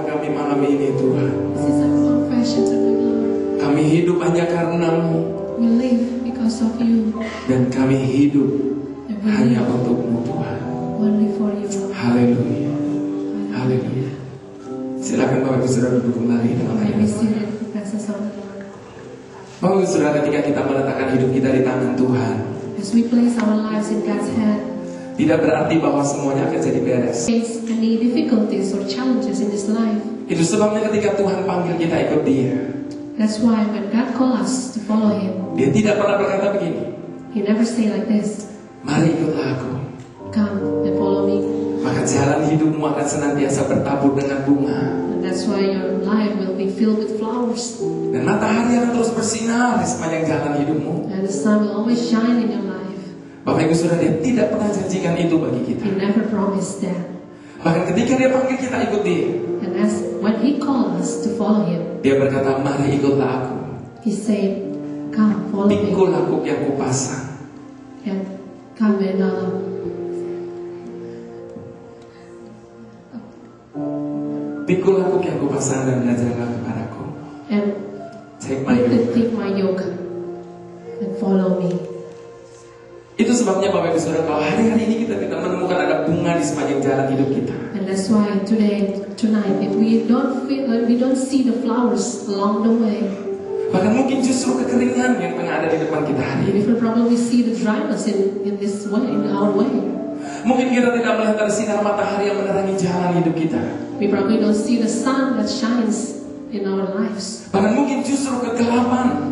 pengakuan kami malam ini Tuhan. This is our confession to the Lord. Kami hidup hanya karena-Mu. We live because of you. Dan kami hidup And we hanya live untuk-Mu Tuhan. only for you, Lord. Haleluya. Haleluya. Silakan Bapak Ibu Saudara duduk kembali dalam May we hadirat see Tuhan. the presence of the Lord. Bapak Ibu Saudara, ketika kita meletakkan hidup kita di tangan Tuhan, As we place our lives in God's hand, tidak berarti bahwa semuanya akan jadi beres. face any difficulties or challenges in this life. Itu sebabnya ketika Tuhan panggil kita ikut Dia, That's why when God calls us to follow Him, Dia tidak pernah berkata begini, He never say like this, mari ikutlah aku. come and follow me. Maka jalan hidupmu akan senantiasa bertabur dengan bunga. And that's why your life will be filled with flowers. Dan matahari akan terus bersinar di sepanjang jalan hidupmu. And the sun will always shine in your life. Bapak Ibu Saudara, Dia tidak pernah janjikan itu bagi kita. He never promised that. Bahkan ketika Dia panggil kita ikut Dia, And as when He called us to follow Him, Dia berkata, mari ikutlah aku. He said, come, follow me. Pikul aku yang kupasang. And come and Pikul aku yang kupasang dan belajarlah kepadaku. Take my yoke. take my yoke and follow me. Itu sebabnya Bapak Ibu Saudara, kalau hari-hari ini kita tidak menemukan ada bunga di sepanjang jalan hidup kita, And that's why tonight, if we don't see the flowers along the way, bahkan mungkin justru kekeringan yang tengah ada di depan kita hari ini. we will probably see the dryness in this way, in our way. Mungkin kita tidak melihat ada sinar matahari yang menerangi jalan hidup kita. We probably don't see the sun that shines in our lives. Bahkan mungkin justru kegelapan,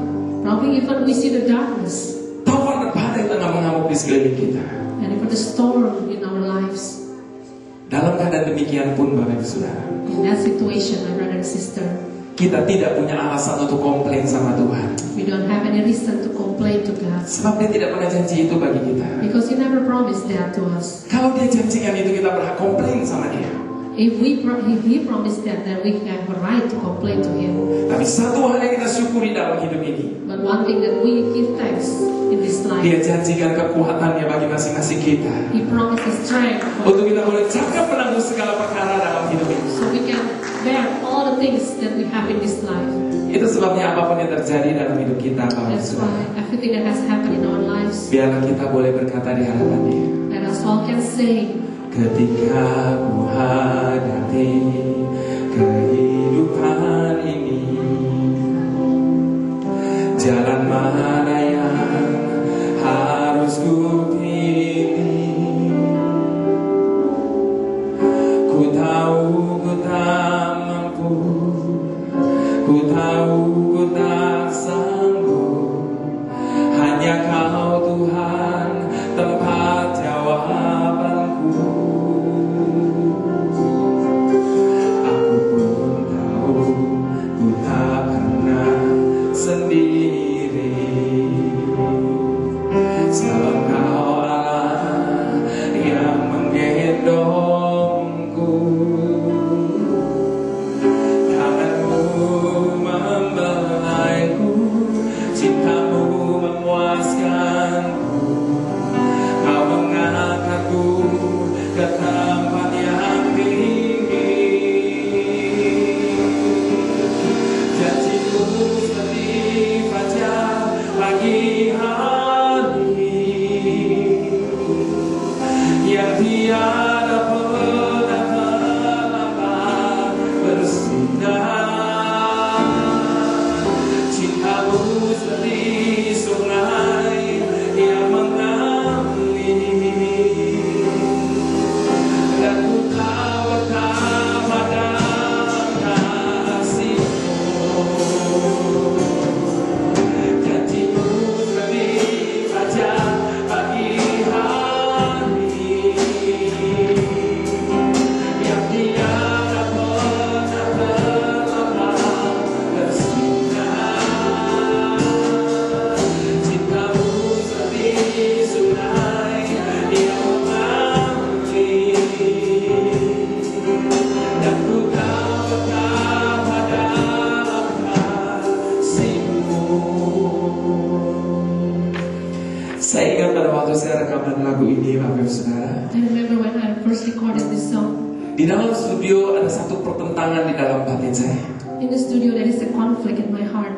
Probably even we see the darkness taufan dan badai tengah mengamuk di sekeliling kita. and even the storm in our lives. Dalam keadaan demikian pun Bapak Ibu Saudara, In that situation, my brother and sister, kita tidak punya alasan untuk komplain sama Tuhan. we don't have any reason to complain to God Sebab Dia tidak pernah janji itu bagi kita. because He never promised that to us. Kalau Dia janjikan itu, kita berhak komplain sama Dia. If He promised that, then we have a right to complain to Him. Tapi satu hal yang kita syukuri dalam hidup ini, But one thing that we give thanks in this life, Dia janjikan kekuatannya bagi masing-masing kita, He promised strength untuk kita boleh cakap menanggung segala perkara dalam hidup ini. so we can bear all the things that we have in this life. Itu sebabnya apapun yang terjadi dalam hidup kita, Bapak Ibu That's Saudara, why everything that has happened in our lives, biarlah kita boleh berkata di hadapan Dia, that us all can say, ketika ku hadapi kehidupan ini, jalan mana yang harus ku pilih? Ku tahu ku tak mampu, ku tahu ku tak sanggup. Hanya Kau Tuhan tempat jawabanku. Aku pun tahu ku tak pernah sendiri, sebab Kau Allah yang menggendongku. Tanganmu membelaiku, cintamu memuaskanku. Kau mengangkatku ke tempat yang tinggi. Janjimu seperti fajar pagi hari yang tiada pernah terlambat bersinar. Cintamu seperti sungai yang mengalir, dan ku tahu betapa dalam kasih-Mu. Janji-Mu seperti fajar pagi hari yang tiada pernah terlambat bersinar. Cintamu seperti sungai yang mengalir, dan ku tahu betapa dalam kasih-Mu. Saya ingat pada waktu saya rekaman lagu ini, Bapak Ibu Saudara, I remember when I first recorded this song, Di dalam studio ada satu pertentangan di dalam batin saya. In the studio there is a conflict in my heart.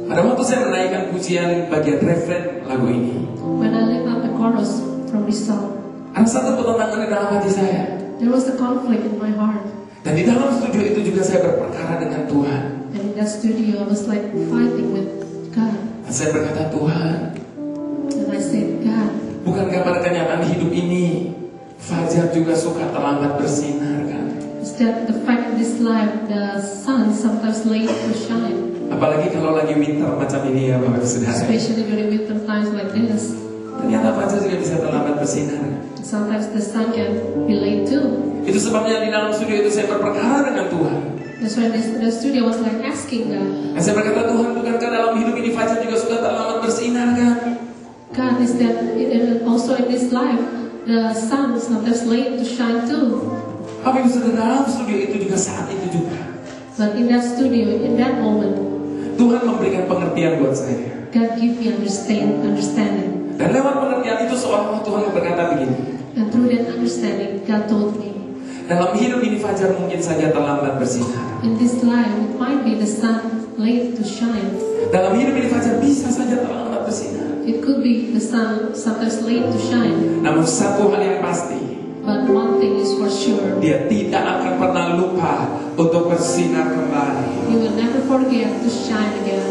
Pada waktu saya menaikkan pujian bagian refren lagu ini, When I lift up the chorus from this song, ada satu pertentangan di dalam hati saya. there was a conflict in my heart. Dan di dalam studio itu juga saya berperkara dengan Tuhan. And in that studio I was like fighting with God. Dan saya berkata, Tuhan, And I said, God, bukankah pada kenyataan hidup ini fajar juga suka terlambat bersinar kan? is that the fact in this life the sun sometimes late to shine, Apalagi kalau lagi winter macam ini ya Bapak Saudara. especially during winter times like this. Ternyata fajar juga bisa terlambat bersinar. Sometimes the sun can be late too. Itu sebabnya di dalam studio itu saya berperkara dengan Tuhan. That's why the studio was like asking God, Dan saya berkata, Tuhan, bukankah dalam hidup ini fajar juga suka terlambat bersinar kan? God, is that also in this life the sun sometimes late to shine too. Tapi sudah dalam studio itu juga saat itu juga But in that studio, in that moment, Tuhan memberikan pengertian buat saya. God give me understanding. Dan lewat pengertian itu seolah-olah Tuhan berkata begini, And through that understanding, God told me, dalam hidup ini fajar mungkin saja terlambat bersinar. in this life, it might be the sun late to shine. Dalam hidup ini fajar bisa saja terlambat bersinar. It could be the sun sometimes late to shine. Namun satu hal yang pasti, But one thing is for sure, dia tidak akan pernah lupa untuk bersinar kembali. He will never forget to shine again.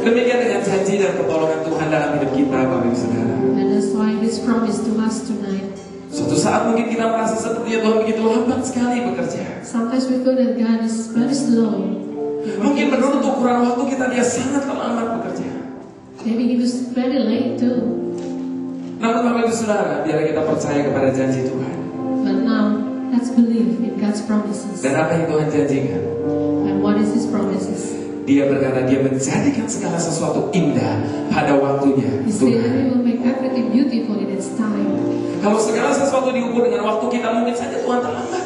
Demikian dengan janji dan pertolongan Tuhan dalam hidup kita, Bapak Ibu Saudara. And that's why His promise to us tonight. Suatu saat mungkin kita merasa seperti Tuhan begitu lambat sekali bekerja. Sometimes we feel that God is very slow. Mungkin menurut ukuran waktu kita dia sangat terlambat bekerja. Maybe He was very late too. Namun Bapak Ibu Saudara, biar kita percaya kepada janji Tuhan. But now, let's believe in God's promises. Dan apa yang Tuhan janjikan? And what is His promises? Dia berkata dia menjadikan segala sesuatu indah pada waktunya. He said that He Tuhan. will make everything beautiful in its time. Kalau segala sesuatu diukur dengan waktu kita, mungkin saja Tuhan terlambat.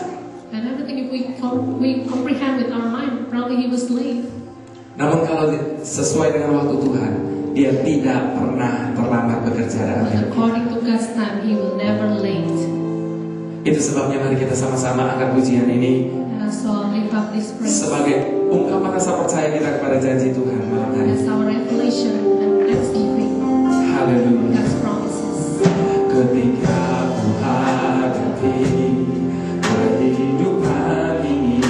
And everything, if we comprehend with our mind, probably He was late. Namun kalau sesuai dengan waktu Tuhan, dia tidak pernah terlambat bekerja dalam But hidup. according to God's time, He will never late. Itu sebabnya mari kita sama-sama angkat pujian ini And so I'll lift up this praise sebagai ungkapan rasa percaya kita kepada janji Tuhan malam hari. as our revelation and thanksgiving. Haleluya. God's promises. Ketika ku hadapi kehidupan ini,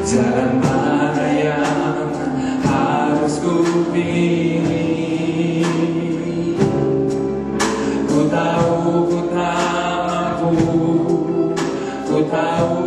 jalan mana yang harus ku pilih? Ku tahu ku tak mampu, ku tahu